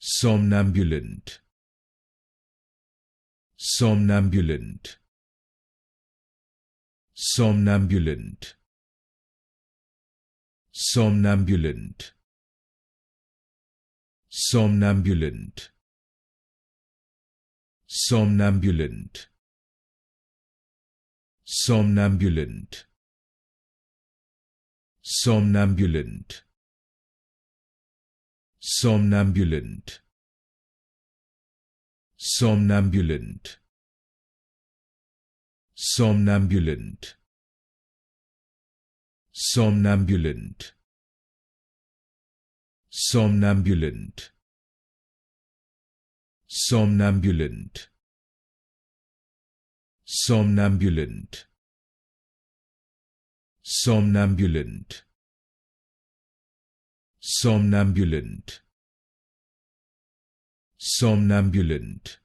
somnambulant, somnambulant, somnambulant, somnambulant, somnambulant, somnambulant, somnambulant, somnambulant, somnambulant, somnambulant, somnambulant, somnambulant, somnambulant, somnambulant, somnambulant, somnambulant, somnambulant, somnambulant,